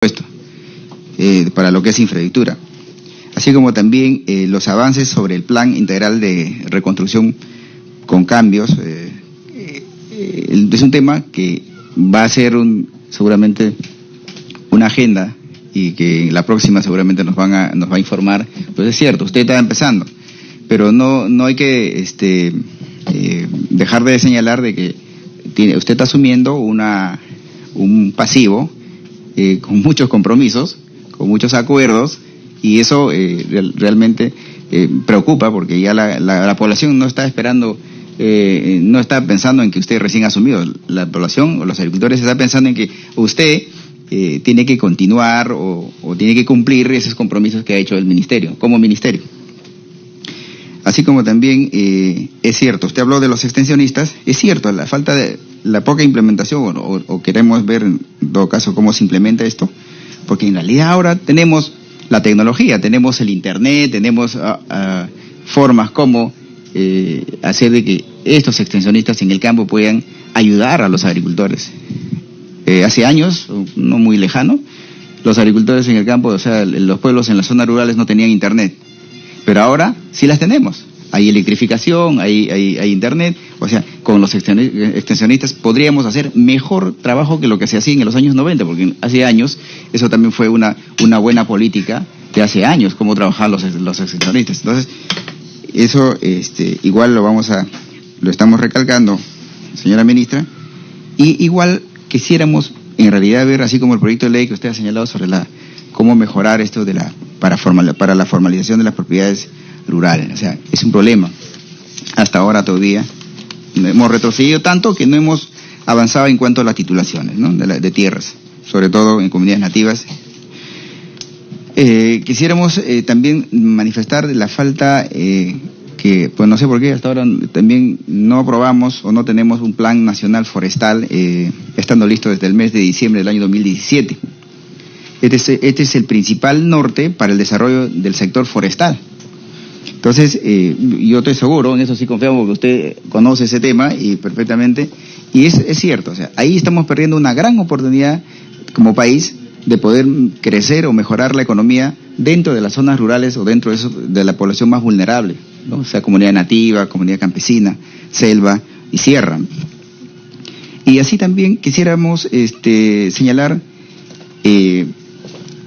presupuesto para lo que es infraestructura, así como también los avances sobre el plan integral de reconstrucción con cambios. Es un tema que va a ser seguramente una agenda y que la próxima seguramente nos va a informar. Pues es cierto, usted está empezando, pero no hay que dejar de señalar de que usted está asumiendo un pasivo con muchos compromisos, con muchos acuerdos, y eso realmente preocupa, porque ya la población no está esperando, no está pensando en que usted recién ha asumido. La población o los agricultores está pensando en que usted tiene que continuar o tiene que cumplir esos compromisos que ha hecho el ministerio, como ministerio. Así como también es cierto, usted habló de los extensionistas, es cierto, la poca implementación, o queremos ver en todo caso cómo se implementa esto, porque en realidad ahora tenemos la tecnología, tenemos el internet, tenemos formas como hacer de que estos extensionistas en el campo puedan ayudar a los agricultores. Hace años, no muy lejano, los agricultores en el campo, o sea, los pueblos en las zonas rurales no tenían internet, pero ahora sí las tenemos. Hay electrificación, hay internet, o sea, con los extensionistas podríamos hacer mejor trabajo que lo que se hacía en los años 90, porque hace años eso también fue una buena política de hace años, cómo trabajar los extensionistas. Entonces, eso igual lo estamos recalcando, señora ministra, y igual quisiéramos en realidad ver, así como el proyecto de ley que usted ha señalado sobre cómo mejorar esto para la formalización de las propiedades rurales. O sea, es un problema. Hasta ahora todavía hemos retrocedido tanto que no hemos avanzado en cuanto a las titulaciones, ¿no? de tierras, sobre todo en comunidades nativas. Quisiéramos también manifestar la falta que, pues no sé por qué, hasta ahora también no aprobamos o no tenemos un plan nacional forestal, estando listo desde el mes de diciembre del año 2017. Este es el principal norte para el desarrollo del sector forestal. Entonces, yo estoy seguro, en eso sí confiamos, porque usted conoce ese tema y perfectamente, y es cierto, o sea, ahí estamos perdiendo una gran oportunidad como país de poder crecer o mejorar la economía dentro de las zonas rurales o dentro de la población más vulnerable, ¿no? O sea, comunidad nativa, comunidad campesina, selva y sierra. Y así también quisiéramos señalar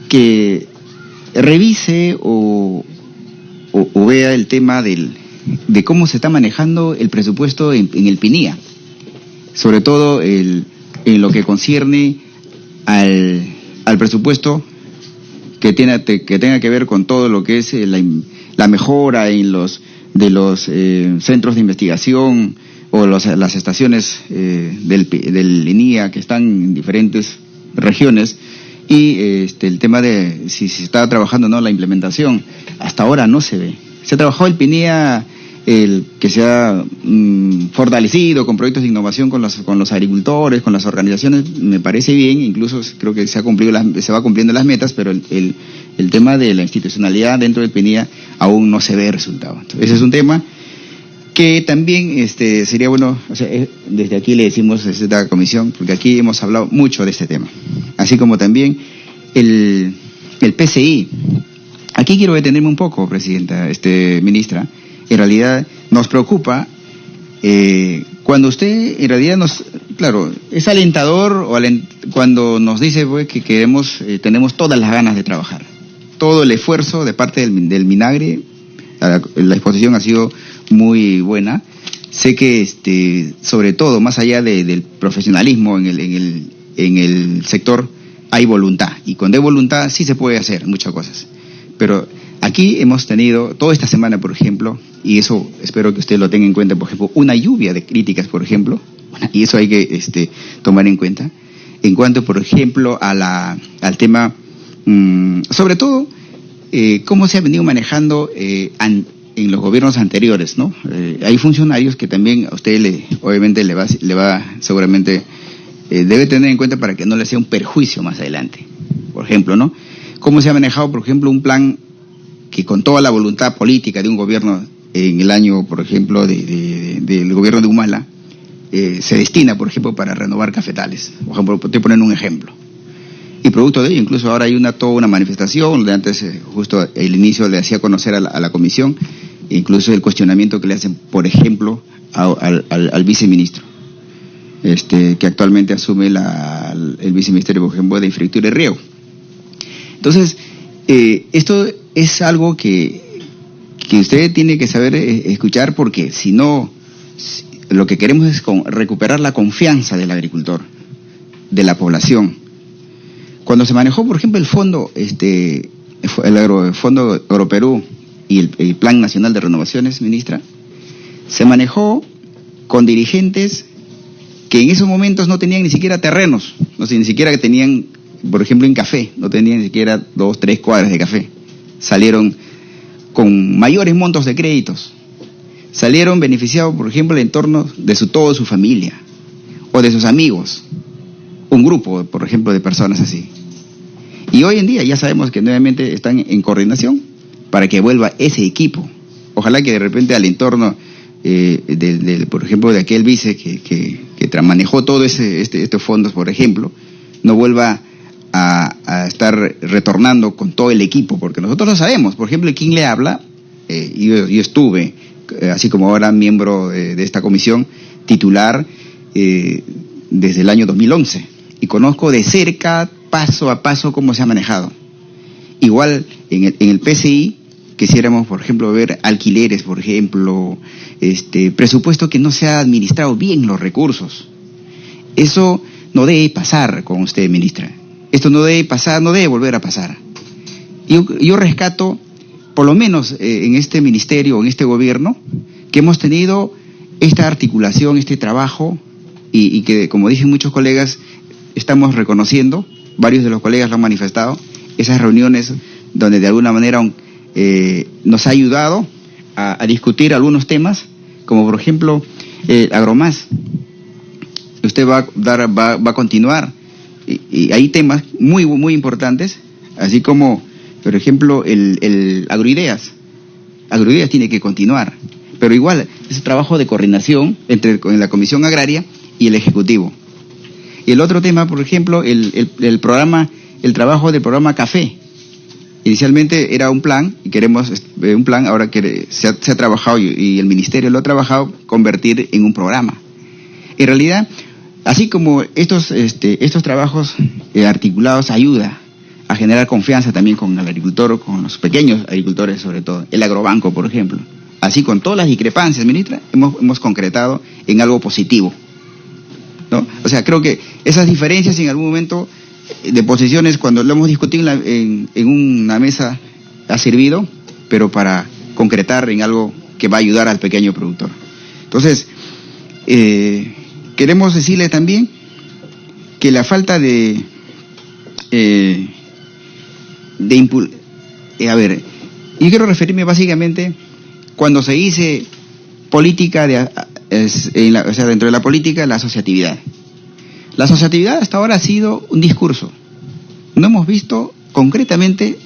que revise o vea el tema de cómo se está manejando el presupuesto en el PINIA, sobre todo en lo que concierne al presupuesto que tenga que ver con todo lo que es la mejora de los centros de investigación o las estaciones del INIA que están en diferentes regiones, y el tema de si se está trabajando o no la implementación. Hasta ahora no se ve. Se ha trabajado el PINIA, que se ha fortalecido con proyectos de innovación con los agricultores, con las organizaciones, me parece bien, incluso creo que se va cumpliendo las metas, pero el tema de la institucionalidad dentro del PINIA aún no se ve resultado. Entonces, ese es un tema que también sería bueno, o sea, desde aquí le decimos desde esta comisión, porque aquí hemos hablado mucho de este tema, así como también el PCI. Aquí quiero detenerme un poco, presidenta, ministra. En realidad nos preocupa cuando usted en realidad claro, es alentador cuando nos dice pues, que tenemos todas las ganas de trabajar, todo el esfuerzo de parte del Minagri. La exposición ha sido muy buena. Sé que sobre todo más allá del profesionalismo en el sector hay voluntad, y cuando hay voluntad sí se puede hacer muchas cosas. Pero aquí hemos tenido toda esta semana, por ejemplo, y eso espero que usted lo tenga en cuenta, por ejemplo, una lluvia de críticas, por ejemplo, y eso hay que tomar en cuenta, en cuanto, por ejemplo, al tema, sobre todo, cómo se ha venido manejando en los gobiernos anteriores, ¿no? Hay funcionarios que también a usted obviamente le va seguramente, debe tener en cuenta para que no le sea un perjuicio más adelante. Por ejemplo, ¿no? Cómo se ha manejado, por ejemplo, un plan que con toda la voluntad política de un gobierno en el año, por ejemplo, del gobierno de Humala, se destina, por ejemplo, para renovar cafetales. Por ejemplo, estoy poniendo un ejemplo. Y producto de ello, incluso ahora hay toda una manifestación, donde antes, justo el inicio le hacía conocer a la comisión, incluso el cuestionamiento que le hacen, por ejemplo, al viceministro, que actualmente asume el viceministerio, por ejemplo, de Infraestructura y Riego. Entonces, esto es algo que usted tiene que saber escuchar, porque si no, lo que queremos es recuperar la confianza del agricultor, de la población. Cuando se manejó, por ejemplo, el fondo, Fondo Agroperú y el Plan Nacional de Renovaciones, ministra, se manejó con dirigentes que en esos momentos no tenían ni siquiera terrenos, ni siquiera que tenían, por ejemplo, en café, no tenían ni siquiera 2, 3 cuadras de café. Salieron con mayores montos de créditos. Salieron beneficiados, por ejemplo, el entorno de toda su familia o de sus amigos. Un grupo, por ejemplo, de personas así. Y hoy en día ya sabemos que nuevamente están en coordinación para que vuelva ese equipo. Ojalá que de repente al entorno, por ejemplo, de aquel vice que manejó todos estos fondos, por ejemplo, no vuelva a estar retornando con todo el equipo, porque nosotros lo sabemos. Por ejemplo, quien le habla, yo estuve, así como ahora miembro de esta comisión, titular desde el año 2011, y conozco de cerca, paso a paso, cómo se ha manejado. Igual en el PCI quisiéramos, por ejemplo, ver alquileres, por ejemplo, presupuesto que no se ha administrado bien los recursos. Eso no debe pasar con usted, ministra. Esto no debe pasar, no debe volver a pasar. Yo rescato, por lo menos en este ministerio, en este gobierno, que hemos tenido esta articulación, este trabajo, y que, como dicen muchos colegas, estamos reconociendo, varios de los colegas lo han manifestado, esas reuniones donde de alguna manera nos ha ayudado a discutir algunos temas, como por ejemplo Agromás. Usted va a continuar, y hay temas muy, muy importantes, así como, por ejemplo, el Agroideas. Agroideas tiene que continuar, pero igual, ese trabajo de coordinación entre la Comisión Agraria y el Ejecutivo. Y el otro tema, por ejemplo, el trabajo del programa Café. Inicialmente era un plan, y queremos un plan, ahora que se ha trabajado, y el Ministerio lo ha trabajado, convertir en un programa. En realidad, así como estos trabajos articulados ayuda a generar confianza también con el agricultor, con los pequeños agricultores sobre todo, el agrobanco, por ejemplo. Así, con todas las discrepancias, ministra, hemos concretado en algo positivo, ¿no? O sea, creo que esas diferencias en algún momento de posiciones, cuando lo hemos discutido en una mesa, ha servido, pero para concretar en algo que va a ayudar al pequeño productor. Entonces, queremos decirle también que la falta yo quiero referirme básicamente cuando se dice política dentro de la política, la asociatividad. La asociatividad hasta ahora ha sido un discurso. No hemos visto concretamente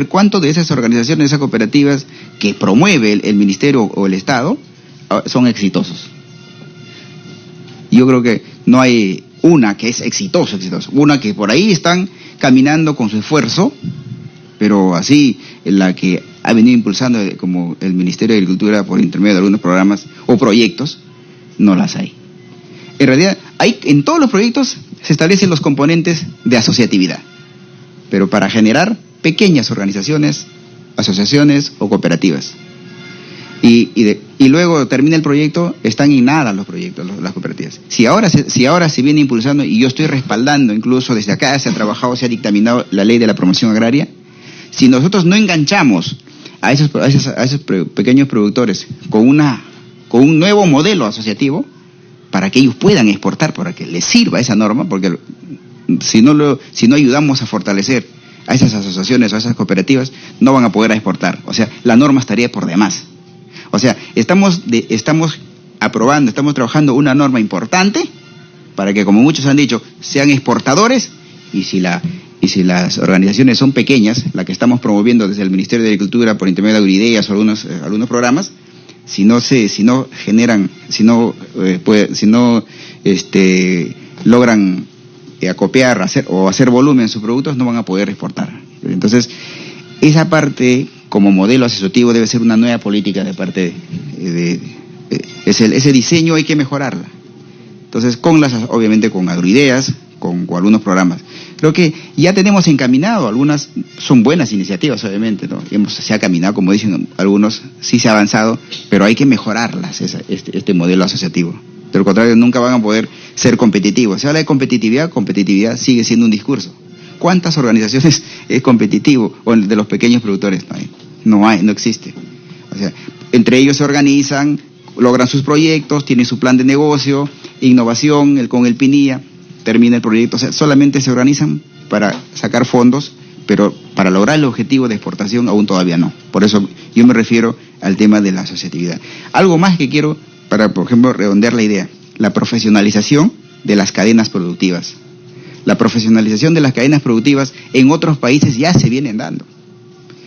cuánto de esas organizaciones, de esas cooperativas que promueve el Ministerio o el Estado son exitosos. Yo creo que no hay una que es exitosa, una que por ahí están caminando con su esfuerzo, pero así la que ha venido impulsando como el Ministerio de Agricultura por intermedio de algunos programas o proyectos, no las hay. En realidad, en todos los proyectos se establecen los componentes de asociatividad, pero para generar pequeñas organizaciones, asociaciones o cooperativas. Y luego termina el proyecto, están en nada los proyectos, las cooperativas. Si ahora se viene impulsando, y yo estoy respaldando, incluso desde acá se ha trabajado, se ha dictaminado la ley de la promoción agraria, si nosotros no enganchamos a esos pequeños productores con un nuevo modelo asociativo, para que ellos puedan exportar, para que les sirva esa norma, porque si no ayudamos a fortalecer a esas asociaciones o a esas cooperativas, no van a poder exportar. O sea, la norma estaría por demás. O sea, estamos trabajando una norma importante para que, como muchos han dicho, sean exportadores, y si las organizaciones son pequeñas, la que estamos promoviendo desde el Ministerio de Agricultura por intermedio de Agroideas o algunos programas, si no logran acopiar hacer volumen en sus productos, no van a poder exportar. Entonces, esa parte, como modelo asociativo, debe ser una nueva política de parte ese diseño hay que mejorarla. Entonces, obviamente con agroideas, con algunos programas. Creo que ya tenemos encaminado, algunas son buenas iniciativas, obviamente, ¿no? Se ha caminado, como dicen algunos, sí se ha avanzado, pero hay que mejorarlas, este modelo asociativo. De lo contrario, nunca van a poder ser competitivos. Se habla de competitividad sigue siendo un discurso. ¿Cuántas organizaciones es competitivo o de los pequeños productores? No existe. O sea, entre ellos se organizan, logran sus proyectos, tienen su plan de negocio, innovación, con el PINIA, termina el proyecto. O sea, solamente se organizan para sacar fondos, pero para lograr el objetivo de exportación aún todavía no. Por eso yo me refiero al tema de la asociatividad. Algo más que quiero para, por ejemplo, redondear la idea: la profesionalización de las cadenas productivas. La profesionalización de las cadenas productivas en otros países ya se vienen dando.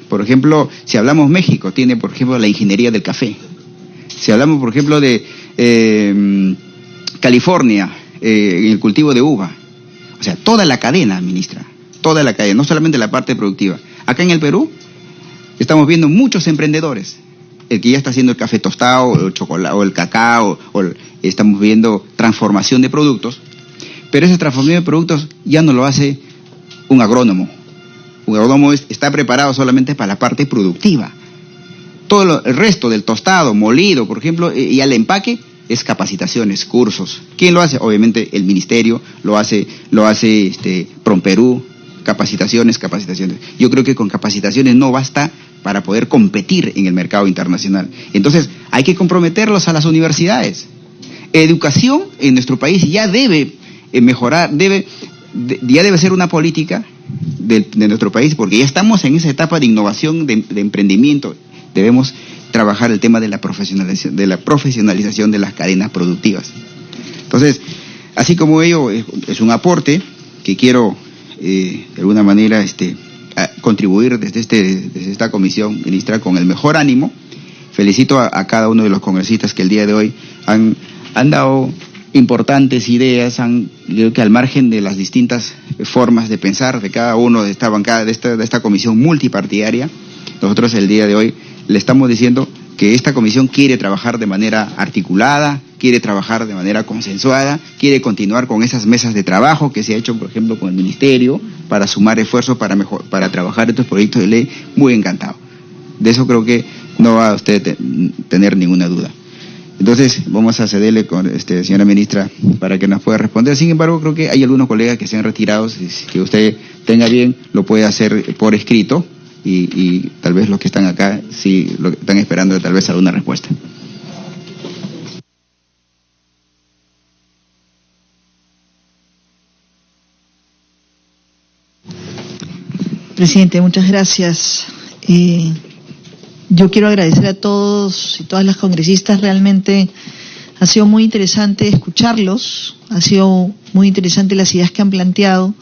Por ejemplo, si hablamos México, tiene, por ejemplo, la ingeniería del café. Si hablamos, por ejemplo, de California, en el cultivo de uva. O sea, toda la cadena, ministra, toda la cadena, no solamente la parte productiva. Acá en el Perú estamos viendo muchos emprendedores. El que ya está haciendo el café tostado, o el chocolate, o el cacao, estamos viendo transformación de productos, pero esa transformación de productos ya no lo hace un agrónomo. Un agrónomo está preparado solamente para la parte productiva. Todo el resto del tostado, molido, por ejemplo, y al empaque, es capacitaciones, cursos. ¿Quién lo hace? Obviamente el ministerio, lo hace Promperú, capacitaciones. Yo creo que con capacitaciones no basta para poder competir en el mercado internacional. Entonces, hay que comprometerlos a las universidades. Educación en nuestro país ya debe mejorar, ya debe ser una política de nuestro país, porque ya estamos en esa etapa de innovación, de emprendimiento. Debemos trabajar el tema de la profesionalización de las cadenas productivas. Entonces, así como ello es un aporte que quiero de alguna manera contribuir desde esta comisión, ministra, con el mejor ánimo. Felicito a cada uno de los congresistas que el día de hoy han dado importantes ideas, creo que al margen de las distintas formas de pensar de cada uno de esta bancada, de esta comisión multipartidaria. Nosotros el día de hoy le estamos diciendo que esta comisión quiere trabajar de manera articulada, quiere trabajar de manera consensuada, quiere continuar con esas mesas de trabajo que se ha hecho, por ejemplo, con el ministerio, para sumar esfuerzos para trabajar estos proyectos de ley. Muy encantado. De eso creo que no va a usted tener ninguna duda. Entonces, vamos a cederle con señora ministra para que nos pueda responder. Sin embargo, creo que hay algunos colegas que se han retirado. Si que usted tenga bien, lo puede hacer por escrito. Y tal vez los que están acá sí lo están esperando tal vez alguna respuesta. Presidente, muchas gracias. Yo quiero agradecer a todos y todas las congresistas. Realmente ha sido muy interesante escucharlos, ha sido muy interesante las ideas que han planteado,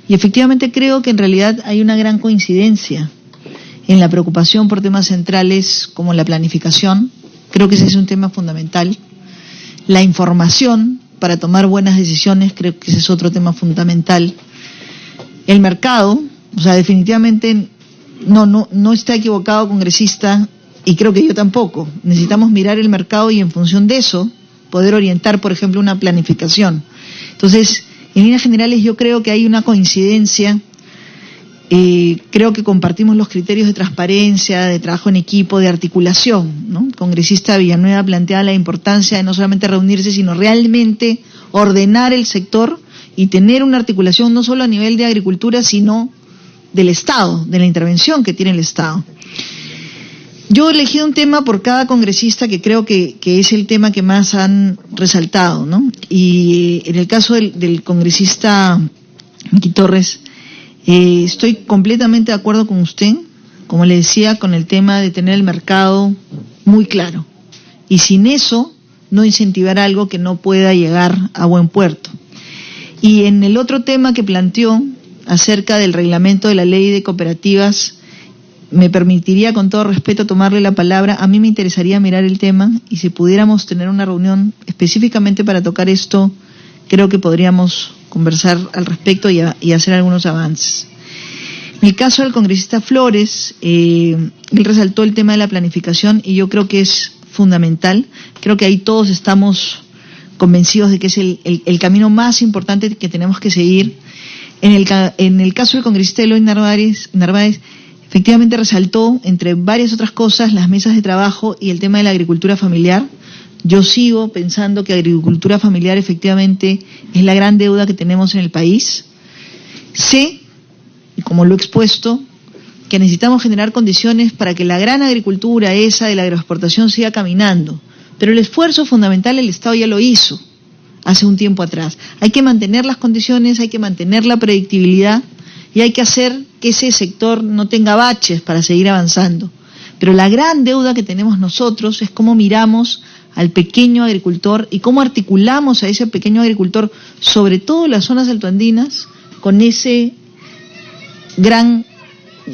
y efectivamente creo que en realidad hay una gran coincidencia en la preocupación por temas centrales como la planificación. Creo que ese es un tema fundamental. La información para tomar buenas decisiones, creo que ese es otro tema fundamental. El mercado, o sea, definitivamente no está equivocado, congresista, y creo que yo tampoco. Necesitamos mirar el mercado y en función de eso poder orientar, por ejemplo, una planificación. Entonces, en líneas generales yo creo que hay una coincidencia. Creo que compartimos los criterios de transparencia, de trabajo en equipo, de articulación, ¿no? El congresista Villanueva planteaba la importancia de no solamente reunirse, sino realmente ordenar el sector y tener una articulación no solo a nivel de agricultura, sino del Estado, de la intervención que tiene el Estado. Yo he elegido un tema por cada congresista que creo que es el tema que más han resaltado, ¿no? Y en el caso del congresista Miki Torres, estoy completamente de acuerdo con usted, como le decía, con el tema de tener el mercado muy claro. Y sin eso, no incentivar algo que no pueda llegar a buen puerto. Y en el otro tema que planteó, acerca del reglamento de la ley de cooperativas, me permitiría con todo respeto tomarle la palabra. A mí me interesaría mirar el tema, y si pudiéramos tener una reunión específicamente para tocar esto, creo que podríamos conversar al respecto y hacer algunos avances. En el caso del congresista Flores, él resaltó el tema de la planificación y yo creo que es fundamental. Creo que ahí todos estamos convencidos de que es el camino más importante que tenemos que seguir. En el caso del congresista Eloy Narváez, efectivamente resaltó, entre varias otras cosas, las mesas de trabajo y el tema de la agricultura familiar. Yo sigo pensando que agricultura familiar efectivamente es la gran deuda que tenemos en el país. Sé, y como lo he expuesto, que necesitamos generar condiciones para que la gran agricultura esa de la agroexportación siga caminando. Pero el esfuerzo fundamental el Estado ya lo hizo hace un tiempo atrás. Hay que mantener las condiciones, hay que mantener la predictibilidad y hay que hacer que ese sector no tenga baches para seguir avanzando. Pero la gran deuda que tenemos nosotros es cómo miramos al pequeño agricultor y cómo articulamos a ese pequeño agricultor, sobre todo en las zonas altoandinas, con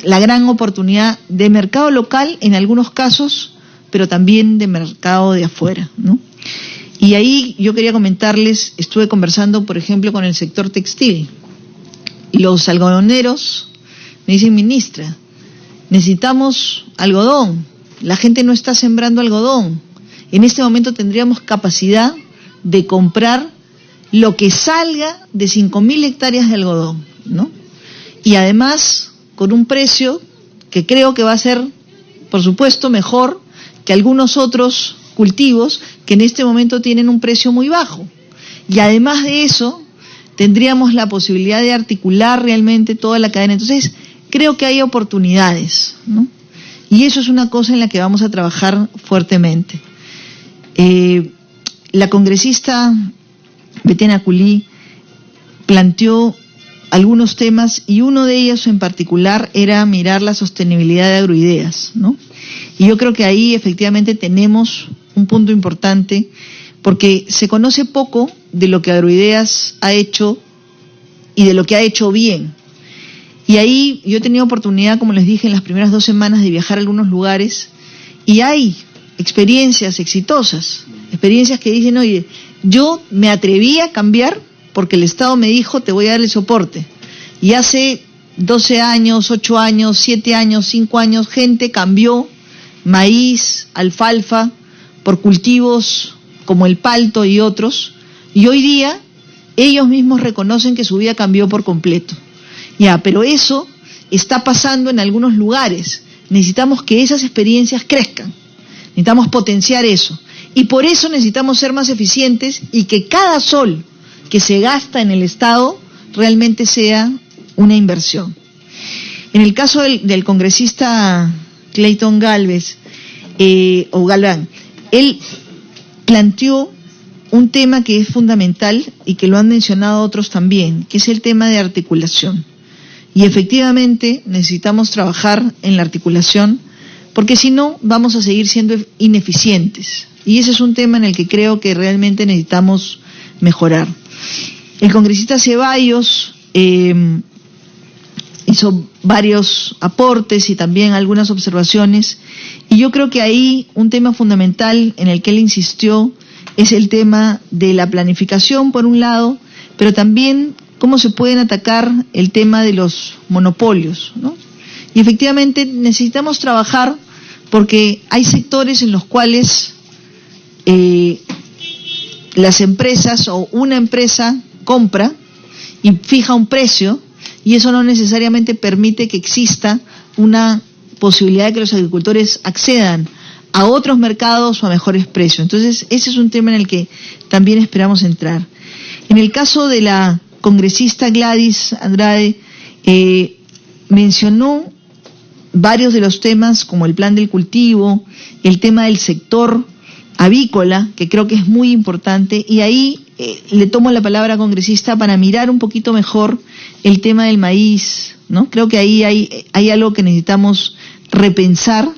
la gran oportunidad de mercado local en algunos casos, pero también de mercado de afuera, ¿no? Y ahí yo quería comentarles, estuve conversando, por ejemplo, con el sector textil. Los algodoneros me dicen, ministra, necesitamos algodón, la gente no está sembrando algodón. En este momento tendríamos capacidad de comprar lo que salga de 5.000 hectáreas de algodón, ¿no? Y además, con un precio que creo que va a ser, por supuesto, mejor que algunos otros cultivos que en este momento tienen un precio muy bajo. Y además de eso, tendríamos la posibilidad de articular realmente toda la cadena. Entonces, creo que hay oportunidades, ¿no? Y eso es una cosa en la que vamos a trabajar fuertemente. La congresista Betiana Culí planteó algunos temas y uno de ellos en particular era mirar la sostenibilidad de Agroideas, ¿no? Y yo creo que ahí efectivamente tenemos un punto importante porque se conoce poco de lo que Agroideas ha hecho y de lo que ha hecho bien. Y ahí yo he tenido oportunidad, como les dije, en las primeras 2 semanas de viajar a algunos lugares y hay experiencias exitosas, experiencias que dicen, oye, yo me atreví a cambiar porque el Estado me dijo, te voy a dar el soporte. Y hace 12 años, 8 años, 7 años, 5 años, gente cambió maíz, alfalfa, por cultivos como el palto y otros, y hoy día ellos mismos reconocen que su vida cambió por completo. Ya, pero eso está pasando en algunos lugares. Necesitamos que esas experiencias crezcan. Necesitamos potenciar eso. Y por eso necesitamos ser más eficientes y que cada sol que se gasta en el Estado realmente sea una inversión. En el caso del congresista Clayton Galvez, o Galván, él planteó un tema que es fundamental y que lo han mencionado otros también, que es el tema de articulación. Y efectivamente necesitamos trabajar en la articulación porque si no vamos a seguir siendo ineficientes. Y ese es un tema en el que creo que realmente necesitamos mejorar. El congresista Ceballos hizo varios aportes y también algunas observaciones, y yo creo que ahí un tema fundamental en el que él insistió es el tema de la planificación, por un lado, pero también cómo se pueden atacar el tema de los monopolios, ¿no? Y efectivamente necesitamos trabajar porque hay sectores en los cuales las empresas o una empresa compra y fija un precio y eso no necesariamente permite que exista una posibilidad de que los agricultores accedan a otros mercados o a mejores precios. Entonces, ese es un tema en el que también esperamos entrar. En el caso de la congresista Gladys Andrade, mencionó varios de los temas como el plan del cultivo, el tema del sector avícola, que creo que es muy importante, y ahí le tomo la palabra congresista para mirar un poquito mejor el tema del maíz, ¿no? Creo que ahí hay algo que necesitamos repensar,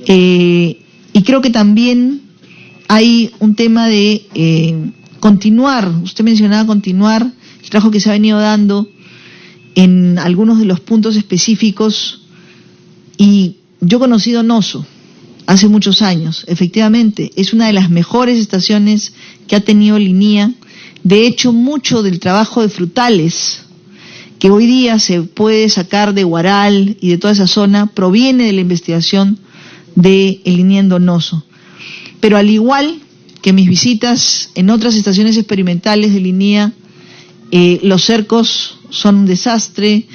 y creo que también hay un tema de continuar, usted mencionaba continuar el trabajo que se ha venido dando en algunos de los puntos específicos, y yo he conocido Noso hace muchos años, efectivamente, es una de las mejores estaciones que ha tenido Linía, De hecho, mucho del trabajo de frutales que hoy día se puede sacar de Huaral y de toda esa zona proviene de la investigación del INIA Donoso. Pero al igual que mis visitas en otras estaciones experimentales del INIA, los cercos son un desastre,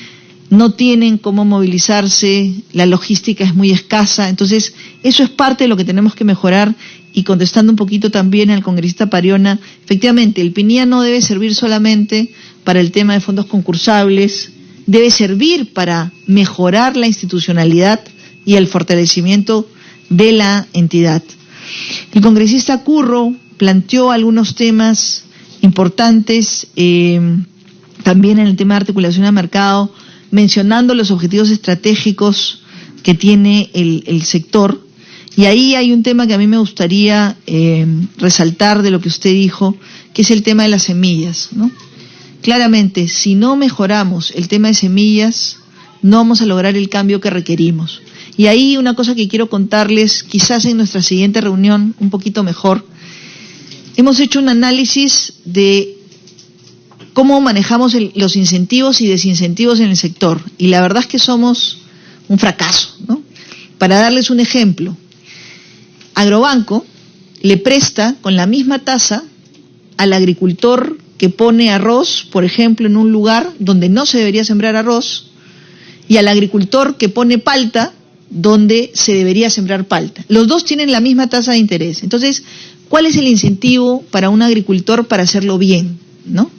no tienen cómo movilizarse, la logística es muy escasa, entonces eso es parte de lo que tenemos que mejorar. Y contestando un poquito también al congresista Pariona, efectivamente, el PINIA no debe servir solamente para el tema de fondos concursables, debe servir para mejorar la institucionalidad y el fortalecimiento de la entidad. El congresista Curro planteó algunos temas importantes, también en el tema de articulación de mercado, mencionando los objetivos estratégicos que tiene el sector. Y ahí hay un tema que a mí me gustaría resaltar de lo que usted dijo, que es el tema de las semillas, ¿no? Claramente, si no mejoramos el tema de semillas, no vamos a lograr el cambio que requerimos. Y ahí una cosa que quiero contarles, quizás en nuestra siguiente reunión, un poquito mejor, hemos hecho un análisis de cómo manejamos los incentivos y desincentivos en el sector. Y la verdad es que somos un fracaso, ¿no? Para darles un ejemplo, Agrobanco le presta con la misma tasa al agricultor que pone arroz, por ejemplo, en un lugar donde no se debería sembrar arroz, y al agricultor que pone palta donde se debería sembrar palta. Los dos tienen la misma tasa de interés. Entonces, ¿cuál es el incentivo para un agricultor para hacerlo bien, ¿no?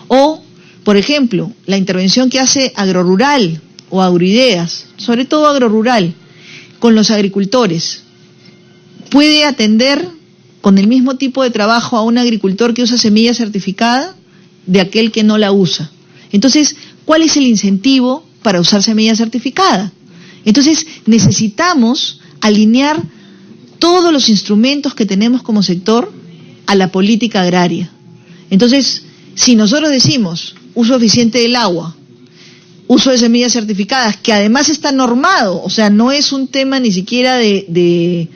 O, por ejemplo, la intervención que hace Agrorural o Agroideas, sobre todo Agrorural, con los agricultores, puede atender con el mismo tipo de trabajo a un agricultor que usa semilla certificada de aquel que no la usa. Entonces, ¿cuál es el incentivo para usar semilla certificada? Entonces, necesitamos alinear todos los instrumentos que tenemos como sector a la política agraria. Entonces, si nosotros decimos uso eficiente del agua, uso de semillas certificadas, que además está normado, o sea, no es un tema ni siquiera de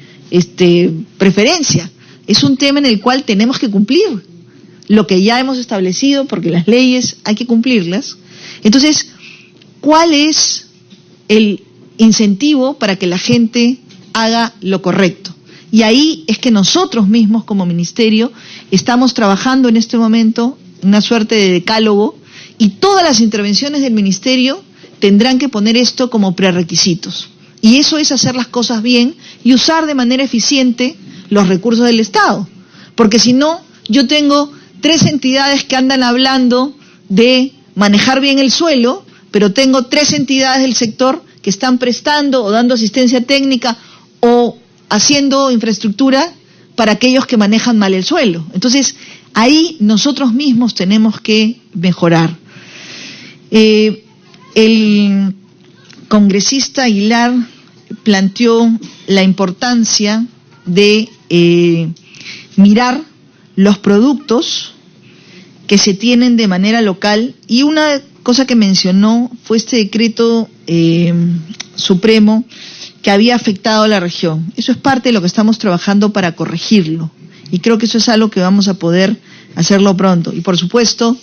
preferencia, es un tema en el cual tenemos que cumplir lo que ya hemos establecido, porque las leyes hay que cumplirlas. Entonces, ¿cuál es el incentivo para que la gente haga lo correcto? Y ahí es que nosotros mismos como ministerio estamos trabajando en este momento una suerte de decálogo, y todas las intervenciones del ministerio tendrán que poner esto como prerequisitos. Y eso es hacer las cosas bien y usar de manera eficiente los recursos del Estado. Porque si no, yo tengo 3 entidades que andan hablando de manejar bien el suelo, pero tengo 3 entidades del sector que están prestando o dando asistencia técnica o haciendo infraestructura para aquellos que manejan mal el suelo. Entonces, ahí nosotros mismos tenemos que mejorar. El congresista Aguilar planteó la importancia de mirar los productos que se tienen de manera local, y una cosa que mencionó fue este decreto supremo que había afectado a la región. Eso es parte de lo que estamos trabajando para corregirlo, y creo que eso es algo que vamos a poder hacerlo pronto. Y por supuesto,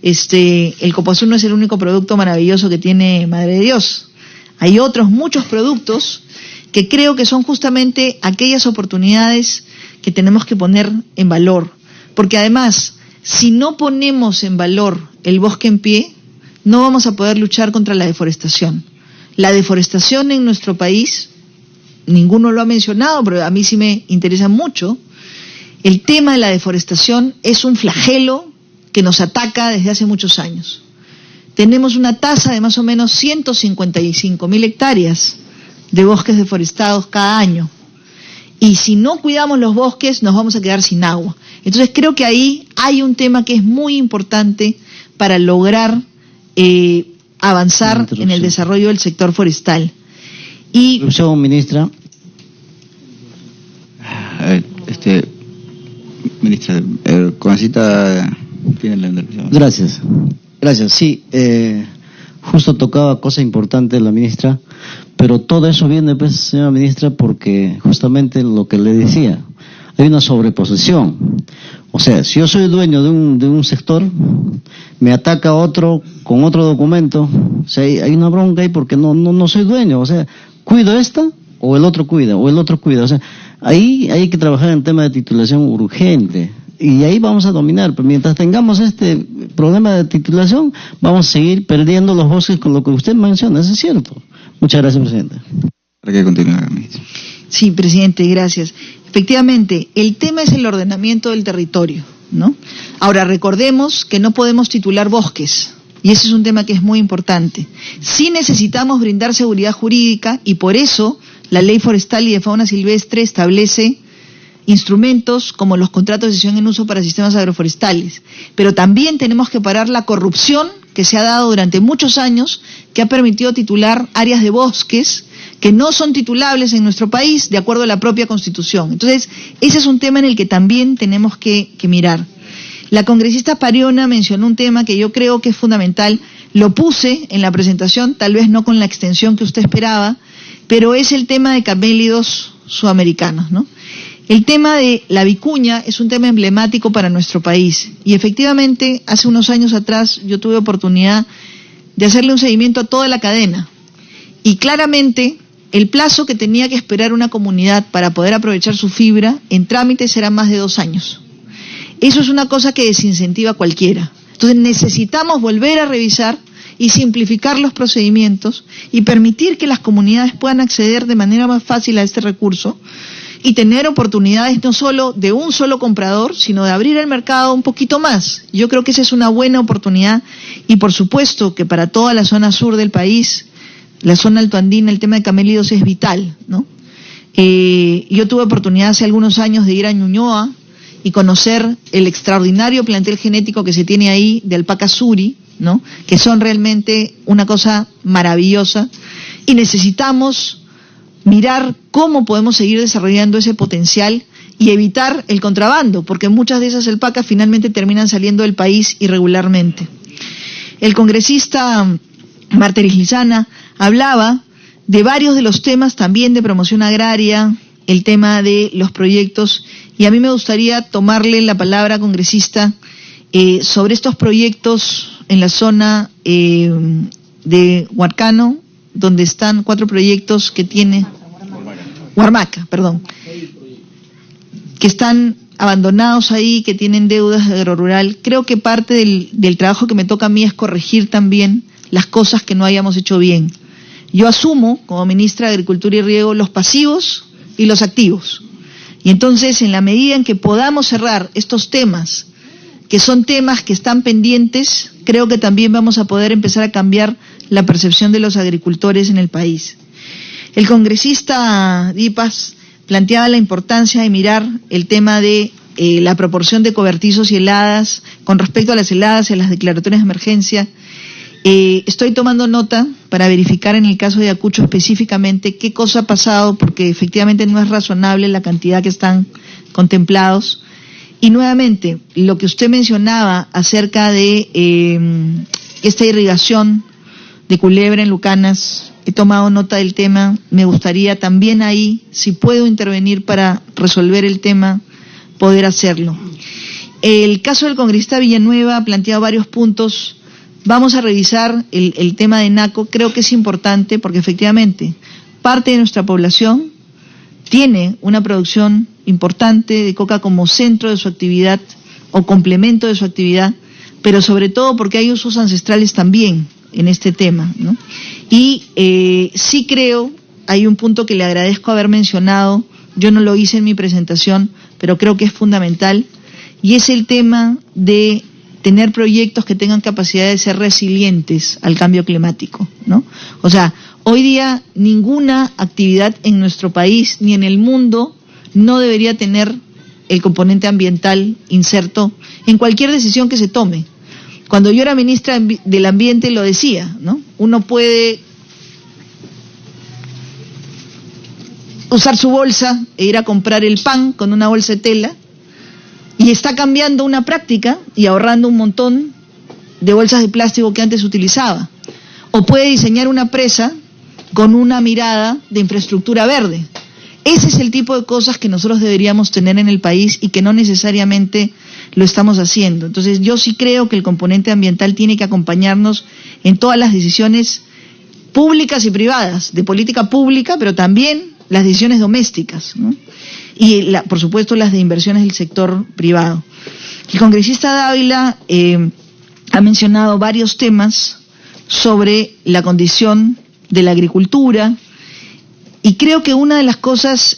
el Copazul no es el único producto maravilloso que tiene Madre de Dios. Hay otros muchos productos que creo que son justamente aquellas oportunidades que tenemos que poner en valor, porque además, si no ponemos en valor el bosque en pie, no vamos a poder luchar contra la deforestación. La deforestación en nuestro país, ninguno lo ha mencionado, pero a mí sí me interesa mucho. El tema de la deforestación es un flagelo que nos ataca desde hace muchos años. Tenemos una tasa de más o menos 155.000 hectáreas de bosques deforestados cada año. Y si no cuidamos los bosques, nos vamos a quedar sin agua. Entonces creo que ahí hay un tema que es muy importante para lograr avanzar en el desarrollo del sector forestal. Y ministra. Ministra, Conacita tiene la intervención. Gracias. Sí, justo tocaba cosa importante la ministra, pero todo eso viene, pues, señora ministra, porque justamente lo que le decía, hay una sobreposición. O sea, si yo soy dueño de un sector, me ataca otro con otro documento, o sea, hay una bronca ahí porque no soy dueño, o sea, cuido esta o el otro cuida, o sea, ahí hay que trabajar en tema de titulación urgente. Y ahí vamos a dominar, pero mientras tengamos este problema de titulación, vamos a seguir perdiendo los bosques con lo que usted menciona, eso es cierto. Muchas gracias, presidente. Para que continúe, ministro. Sí, presidente, gracias. Efectivamente, el tema es el ordenamiento del territorio, ¿no? Ahora, recordemos que no podemos titular bosques, y ese es un tema que es muy importante. Sí necesitamos brindar seguridad jurídica, y por eso la Ley Forestal y de Fauna Silvestre establece instrumentos como los contratos de cesión en uso para sistemas agroforestales. Pero también tenemos que parar la corrupción que se ha dado durante muchos años, que ha permitido titular áreas de bosques que no son titulables en nuestro país de acuerdo a la propia Constitución. Entonces, ese es un tema en el que también tenemos que mirar. La congresista Pariona mencionó un tema que yo creo que es fundamental. Lo puse en la presentación, tal vez no con la extensión que usted esperaba, pero es el tema de camélidos sudamericanos, ¿no? El tema de la vicuña es un tema emblemático para nuestro país y efectivamente hace unos años atrás yo tuve oportunidad de hacerle un seguimiento a toda la cadena y claramente el plazo que tenía que esperar una comunidad para poder aprovechar su fibra en trámites era más de 2 años. Eso es una cosa que desincentiva a cualquiera. Entonces necesitamos volver a revisar y simplificar los procedimientos y permitir que las comunidades puedan acceder de manera más fácil a este recurso y tener oportunidades no solo de un solo comprador, sino de abrir el mercado un poquito más. Yo creo que esa es una buena oportunidad y por supuesto que para toda la zona sur del país, la zona altoandina, el tema de camélidos es vital, ¿no? Yo tuve oportunidad hace algunos años de ir a Ñuñoa y conocer el extraordinario plantel genético que se tiene ahí de alpaca suri, ¿no? Que son realmente una cosa maravillosa y necesitamos mirar cómo podemos seguir desarrollando ese potencial y evitar el contrabando, porque muchas de esas alpacas finalmente terminan saliendo del país irregularmente. El congresista Marteris Lizana hablaba de varios de los temas también de promoción agraria, el tema de los proyectos, y a mí me gustaría tomarle la palabra, congresista, sobre estos proyectos en la zona de Huarcano, donde están 4 proyectos que tiene Huarmaca, que están abandonados ahí, que tienen deudas de agrorural. Creo que parte del trabajo que me toca a mí es corregir también las cosas que no hayamos hecho bien. Yo asumo, como ministra de Agricultura y Riego, los pasivos y los activos. Y entonces, en la medida en que podamos cerrar estos temas, que son temas que están pendientes, creo que también vamos a poder empezar a cambiar la percepción de los agricultores en el país. El congresista Dipas planteaba la importancia de mirar el tema de la proporción de cobertizos y heladas con respecto a las heladas y a las declaratorias de emergencia. Estoy tomando nota para verificar en el caso de Ayacucho específicamente qué cosa ha pasado, porque efectivamente no es razonable la cantidad que están contemplados. Y nuevamente, lo que usted mencionaba acerca de esta irrigación de Culebra en Lucanas, he tomado nota del tema, me gustaría también ahí, si puedo intervenir para resolver el tema, poder hacerlo. El caso del congresista Villanueva ha planteado varios puntos. Vamos a revisar el tema de NACO, creo que es importante porque efectivamente parte de nuestra población tiene una producción importante de coca como centro de su actividad o complemento de su actividad, pero sobre todo porque hay usos ancestrales también en este tema, ¿no? Y sí creo, hay un punto que le agradezco haber mencionado, yo no lo hice en mi presentación, pero creo que es fundamental, y es el tema de tener proyectos que tengan capacidad de ser resilientes al cambio climático, ¿no? O sea, hoy día ninguna actividad en nuestro país ni en el mundo no debería tener el componente ambiental inserto en cualquier decisión que se tome. Cuando yo era ministra del Ambiente lo decía, ¿no? Uno puede usar su bolsa e ir a comprar el pan con una bolsa de tela y está cambiando una práctica y ahorrando un montón de bolsas de plástico que antes utilizaba. O puede diseñar una presa con una mirada de infraestructura verde. Ese es el tipo de cosas que nosotros deberíamos tener en el país y que no necesariamente lo estamos haciendo. Entonces yo sí creo que el componente ambiental tiene que acompañarnos en todas las decisiones públicas y privadas, de política pública, pero también las decisiones domésticas, ¿no? Y por supuesto las de inversiones del sector privado. El congresista Dávila ha mencionado varios temas sobre la condición de la agricultura, y creo que una de las cosas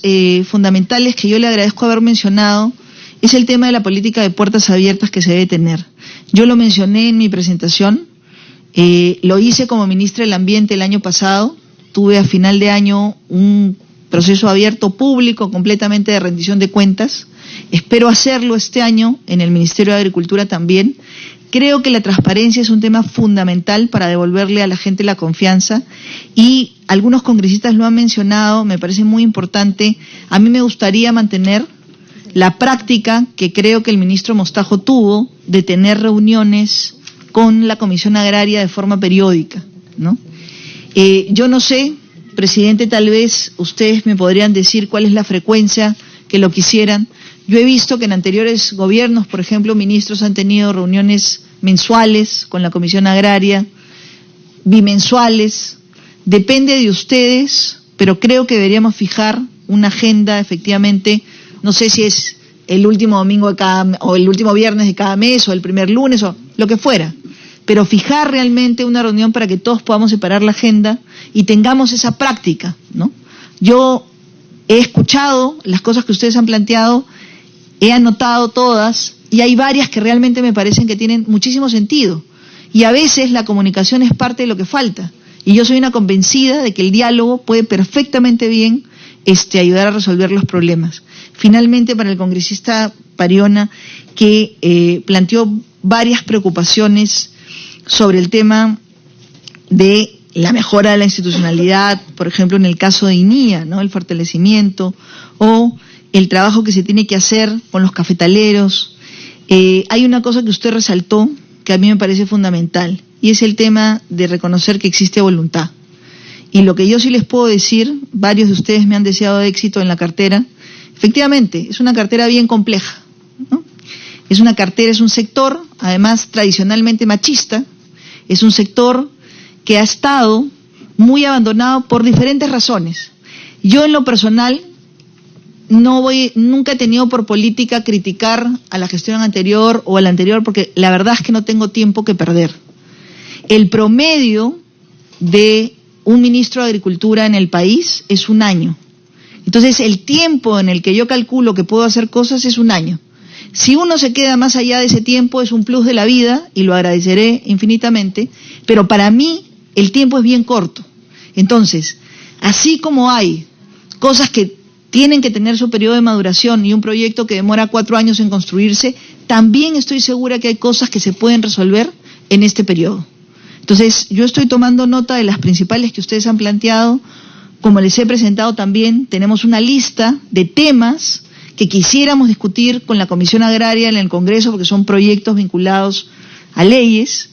fundamentales que yo le agradezco haber mencionado es el tema de la política de puertas abiertas que se debe tener. Yo lo mencioné en mi presentación, lo hice como ministra del Ambiente el año pasado, tuve a final de año un proceso abierto público completamente de rendición de cuentas, espero hacerlo este año en el Ministerio de Agricultura también. Creo que la transparencia es un tema fundamental para devolverle a la gente la confianza, y algunos congresistas lo han mencionado, me parece muy importante. A mí me gustaría mantener la práctica que creo que el ministro Mostajo tuvo de tener reuniones con la Comisión Agraria de forma periódica, ¿no? Yo no sé, presidente, tal vez ustedes me podrían decir cuál es la frecuencia que lo quisieran. Yo he visto que en anteriores gobiernos, por ejemplo, ministros han tenido reuniones mensuales con la Comisión Agraria, bimensuales, depende de ustedes, pero creo que deberíamos fijar una agenda, efectivamente, no sé si es el último domingo de o el último viernes de cada mes, o el primer lunes, o lo que fuera, pero fijar realmente una reunión para que todos podamos separar la agenda y tengamos esa práctica, ¿no? Yo he escuchado las cosas que ustedes han planteado, he anotado todas, y hay varias que realmente me parecen que tienen muchísimo sentido, y a veces la comunicación es parte de lo que falta, y yo soy una convencida de que el diálogo puede perfectamente bien ayudar a resolver los problemas. Finalmente, para el congresista Pariona, que planteó varias preocupaciones sobre el tema de la mejora de la institucionalidad, por ejemplo, en el caso de INIA, ¿no? El fortalecimiento, o el trabajo que se tiene que hacer con los cafetaleros. Hay una cosa que usted resaltó que a mí me parece fundamental, y es el tema de reconocer que existe voluntad. Y lo que yo sí les puedo decir, varios de ustedes me han deseado éxito en la cartera. Efectivamente, es una cartera bien compleja, ¿no? Es una cartera, es un sector, además, tradicionalmente machista, es un sector que ha estado muy abandonado por diferentes razones. Yo, en lo personal, nunca he tenido por política criticar a la gestión anterior o a la anterior, porque la verdad es que no tengo tiempo que perder. El promedio de un ministro de Agricultura en el país es 1 año. Entonces, el tiempo en el que yo calculo que puedo hacer cosas es 1 año. Si uno se queda más allá de ese tiempo, es un plus de la vida, y lo agradeceré infinitamente, pero para mí el tiempo es bien corto. Entonces, así como hay cosas que tienen que tener su periodo de maduración y un proyecto que demora 4 años en construirse, también estoy segura que hay cosas que se pueden resolver en este periodo. Entonces, yo estoy tomando nota de las principales que ustedes han planteado. Como les he presentado también, tenemos una lista de temas que quisiéramos discutir con la Comisión Agraria en el Congreso, porque son proyectos vinculados a leyes,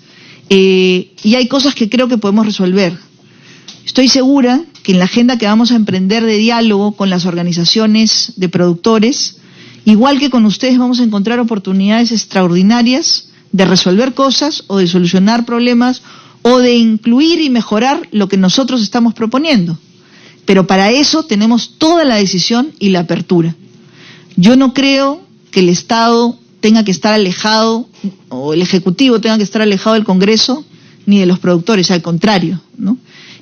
y hay cosas que creo que podemos resolver. Estoy segura que en la agenda que vamos a emprender de diálogo con las organizaciones de productores, igual que con ustedes, vamos a encontrar oportunidades extraordinarias de resolver cosas, o de solucionar problemas, o de incluir y mejorar lo que nosotros estamos proponiendo. Pero para eso tenemos toda la decisión y la apertura. Yo no creo que el Estado tenga que estar alejado, o el Ejecutivo tenga que estar alejado del Congreso ni de los productores, al contrario, ¿no?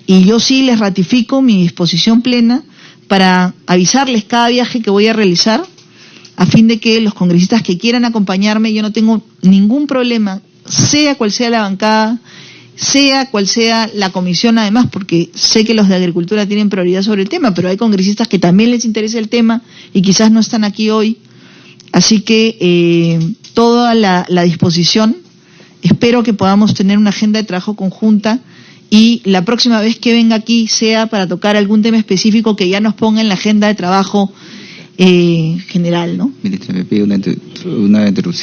Y yo sí les ratifico mi disposición plena para avisarles cada viaje que voy a realizar, a fin de que los congresistas que quieran acompañarme, yo no tengo ningún problema, sea cual sea la bancada, sea cual sea la comisión, además, porque sé que los de Agricultura tienen prioridad sobre el tema, pero hay congresistas que también les interesa el tema y quizás no están aquí hoy. Así que toda la disposición, espero que podamos tener una agenda de trabajo conjunta, y la próxima vez que venga aquí sea para tocar algún tema específico que ya nos ponga en la agenda de trabajo general, ¿no? Ministra, me pide una interrupción.